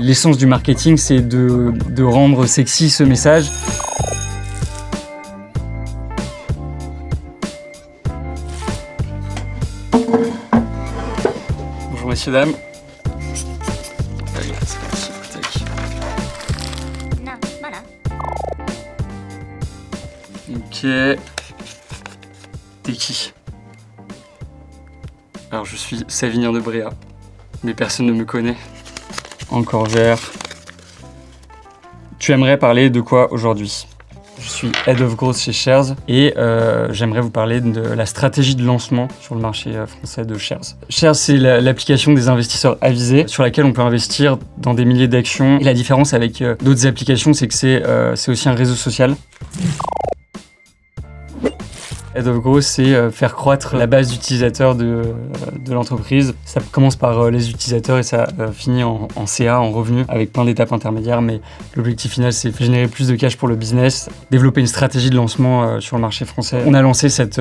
L'essence du marketing, c'est de rendre sexy ce message. Bonjour messieurs, dames. Allez, c'est parti. Tac. Ok. T'es qui? Alors je suis Savinien de Bréa, mais personne ne me connaît. Encore vert. Tu aimerais parler de quoi aujourd'hui? Je suis Head of Growth chez Shares et j'aimerais vous parler de la stratégie de lancement sur le marché français de Shares. Shares, c'est l'application des investisseurs avisés sur laquelle on peut investir dans des milliers d'actions. Et la différence avec d'autres applications, c'est que c'est aussi un réseau social. Head of Growth, c'est faire croître la base d'utilisateurs de l'entreprise. Ça commence par les utilisateurs et ça finit en CA, en revenus, avec plein d'étapes intermédiaires. Mais l'objectif final, c'est générer plus de cash pour le business, développer une stratégie de lancement sur le marché français. On a lancé cette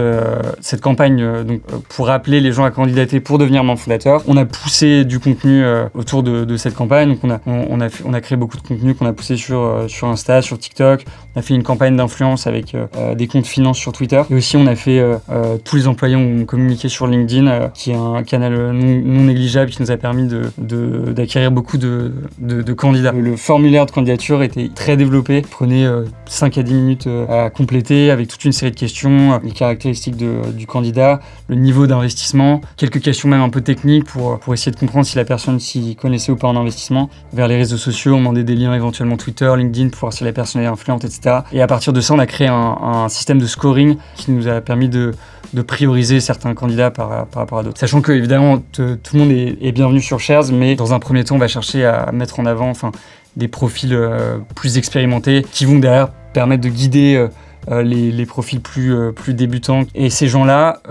campagne pour appeler les gens à candidater pour devenir membre fondateur. On a poussé du contenu autour de cette campagne. Donc on a créé beaucoup de contenu qu'on a poussé sur Insta, sur TikTok. On a fait une campagne d'influence avec des comptes finance sur Twitter. Et aussi, on a fait tous les employés ont communiqué sur LinkedIn, qui est un canal non négligeable qui nous a permis d'acquérir beaucoup de candidats. Le formulaire de candidature était très développé, prenait 5 à 10 minutes à compléter avec toute une série de questions, les caractéristiques du candidat, le niveau d'investissement, quelques questions même un peu techniques pour essayer de comprendre si la personne s'y connaissait ou pas en investissement. Vers les réseaux sociaux, on demandait des liens éventuellement Twitter, LinkedIn pour voir si la personne est influente, etc. Et à partir de ça, on a créé un système de scoring qui nous a permis de prioriser certains candidats par rapport à d'autres. Sachant que, évidemment, tout le monde est bienvenu sur Shares, mais dans un premier temps, on va chercher à mettre en avant des profils plus expérimentés qui vont derrière permettre de guider les profils plus débutants. Et ces gens-là,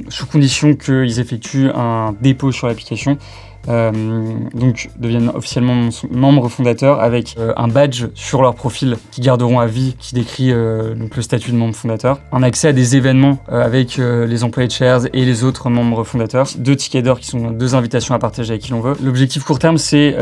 sous condition qu'ils effectuent un dépôt sur l'application, donc deviennent officiellement membres fondateurs avec un badge sur leur profil qui garderont à vie, qui décrit donc le statut de membre fondateur, un accès à des événements avec les employés de Shares et les autres membres fondateurs, 2 tickets d'or qui sont 2 invitations à partager avec qui l'on veut. L'objectif court terme, c'est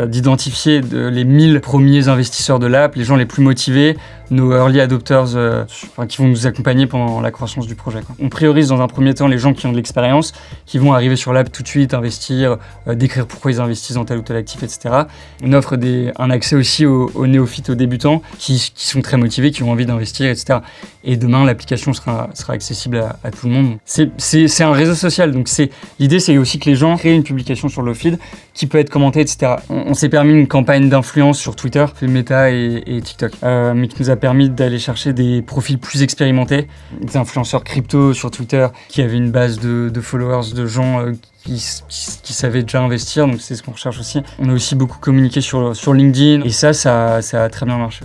d'identifier les 1000 premiers investisseurs de l'app, les gens les plus motivés, nos early adopters qui vont nous accompagner pendant la croissance du projet. On priorise dans un premier temps les gens qui ont de l'expérience, qui vont arriver sur l'app tout de suite, investir, décrire pourquoi ils investissent dans tel ou tel actif, etc. On offre un accès aussi aux néophytes, aux débutants qui sont très motivés, qui ont envie d'investir, etc. Et demain, l'application sera accessible à tout le monde. C'est un réseau social, donc l'idée, c'est aussi que les gens créent une publication sur le feed qui peut être commentée, etc. On s'est permis une campagne d'influence sur Twitter, Meta et TikTok, mais qui nous a permis d'aller chercher des profils plus expérimentés, des influenceurs crypto sur Twitter qui avaient une base de followers, de gens qui savaient déjà investir, donc c'est ce qu'on recherche aussi. On a aussi beaucoup communiqué sur LinkedIn et ça a très bien marché.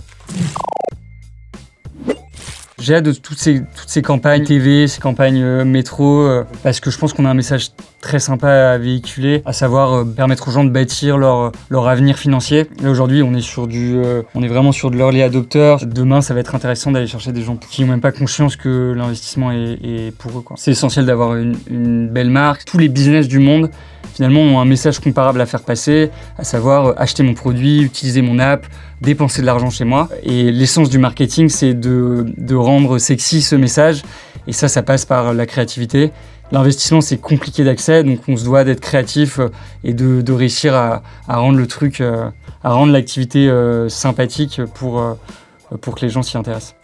J'ai hâte de toutes ces campagnes TV, ces campagnes métro, parce que je pense qu'on a un message très sympa à véhiculer, à savoir permettre aux gens de bâtir leur avenir financier. Là aujourd'hui, on est vraiment sur de l'early adopter. Demain, ça va être intéressant d'aller chercher des gens qui n'ont même pas conscience que l'investissement est pour eux, quoi. C'est essentiel d'avoir une belle marque. Tous les business du monde, finalement, ont un message comparable à faire passer, à savoir acheter mon produit, utiliser mon app, dépenser de l'argent chez moi. Et l'essence du marketing, c'est de rendre sexy ce message. Et ça passe par la créativité. L'investissement, c'est compliqué d'accès, donc on se doit d'être créatif et de réussir à rendre le truc, à rendre l'activité sympathique pour que les gens s'y intéressent.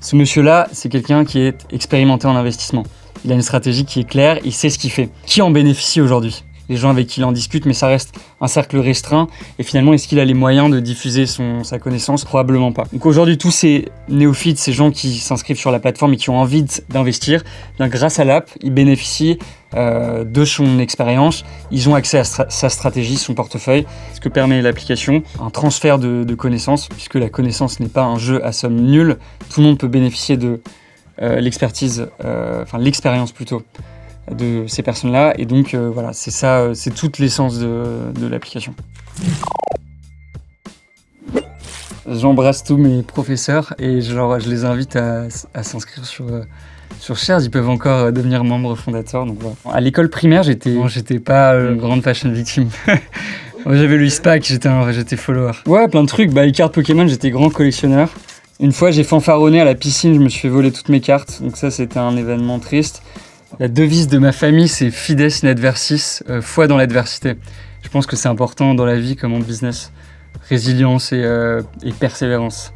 Ce monsieur-là, c'est quelqu'un qui est expérimenté en investissement. Il a une stratégie qui est claire, il sait ce qu'il fait. Qui en bénéficie aujourd'hui ? Les gens avec qui il en discute, mais ça reste un cercle restreint. Et finalement, est-ce qu'il a les moyens de diffuser sa connaissance ? Probablement pas. Donc aujourd'hui, tous ces néophytes, ces gens qui s'inscrivent sur la plateforme et qui ont envie d'investir, bien, grâce à l'app, ils bénéficient de son expérience. Ils ont accès à sa stratégie, son portefeuille, ce que permet l'application, un transfert de connaissances, puisque la connaissance n'est pas un jeu à somme nulle. Tout le monde peut bénéficier de l'expertise, l'expérience plutôt, de ces personnes-là. Et donc, voilà, c'est ça, c'est toute l'essence de l'application. J'embrasse tous mes professeurs et je les invite à s'inscrire sur Sur Shares, ils peuvent encore devenir membres fondateurs. Donc voilà. À l'école primaire, j'étais pas une grande fashion victime. J'avais le SPAC, j'étais follower. Ouais, plein de trucs. Les cartes Pokémon, j'étais grand collectionneur. Une fois, j'ai fanfaronné à la piscine, je me suis fait voler toutes mes cartes. Donc ça, c'était un événement triste. La devise de ma famille, c'est Fides in adversis, foi dans l'adversité. Je pense que c'est important dans la vie comme en business. Résilience et persévérance.